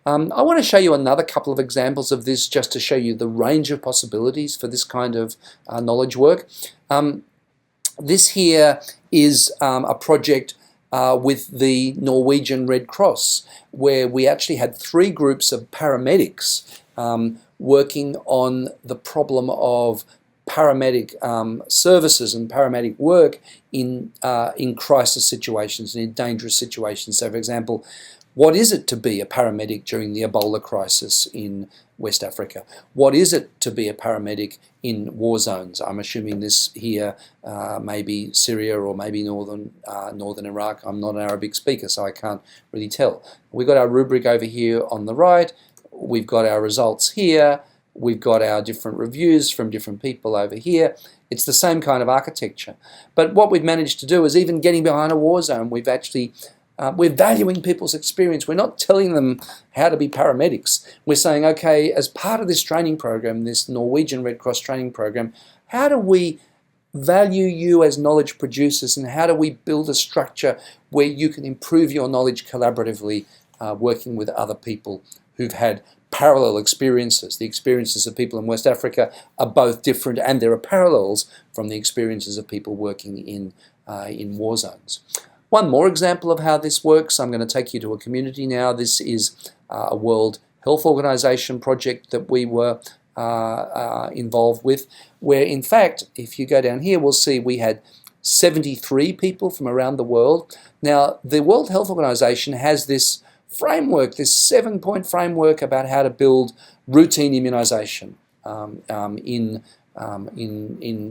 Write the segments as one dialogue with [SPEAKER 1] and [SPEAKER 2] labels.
[SPEAKER 1] I want to show you another couple of examples of this just to show you the range of possibilities for this kind of knowledge work. This here is a project with the Norwegian Red Cross, where we actually had 3 groups of paramedics working on the problem of paramedic services and paramedic work in crisis situations and in dangerous situations. So, for example, what is it to be a paramedic during the Ebola crisis in West Africa? What is it to be a paramedic in war zones? I'm assuming this here may be Syria or maybe northern Iraq. I'm not an Arabic speaker, so I can't really tell. We've got our rubric over here on the right. We've got our results here. We've got our different reviews from different people over here. It's the same kind of architecture. But what we've managed to do is, even getting behind a war zone, we've actually we're valuing people's experience. We're not telling them how to be paramedics. We're saying, okay, as part of this training program, this Norwegian Red Cross training program, how do we value you as knowledge producers, and how do we build a structure where you can improve your knowledge collaboratively, working with other people who've had parallel experiences. The experiences of people in West Africa are both different, and there are parallels from the experiences of people working in war zones. One more example of how this works, I'm going to take you to a community now. This is a World Health Organization project that we were involved with, where in fact, if you go down here, we'll see we had 73 people from around the world. Now, the World Health Organization has this framework, this 7-point framework about how to build routine immunization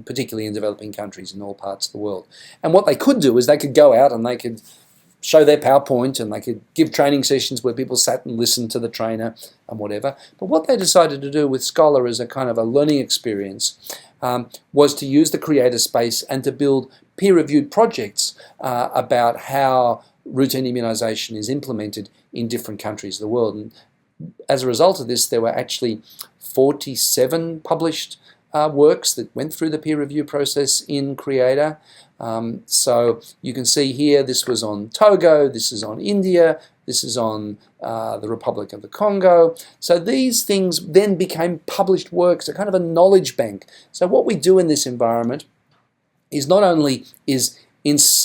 [SPEAKER 1] particularly in developing countries in all parts of the world. And what they could do is they could go out and they could show their PowerPoint and they could give training sessions where people sat and listened to the trainer and whatever. But what they decided to do with Scholar as a kind of a learning experience was to use the creator space and to build peer-reviewed projects about how routine immunization is implemented in different countries of the world. And as a result of this, there were actually 47 published works that went through the peer review process in Creator. So you can see here, this was on Togo, this is on India, this is on the Republic of the Congo. So these things then became published works, a kind of a knowledge bank. So what we do in this environment is not only is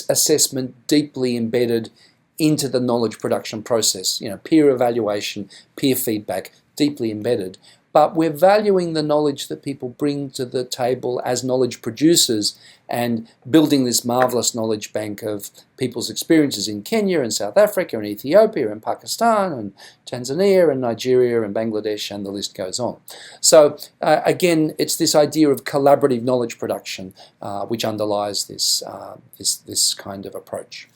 [SPEAKER 1] assessment deeply embedded into the knowledge production process, peer evaluation, peer feedback, deeply embedded, but we're valuing the knowledge that people bring to the table as knowledge producers and building this marvelous knowledge bank of people's experiences in Kenya and South Africa and Ethiopia and Pakistan and Tanzania and Nigeria and Bangladesh, and the list goes on. So again, it's this idea of collaborative knowledge production which underlies this kind of approach.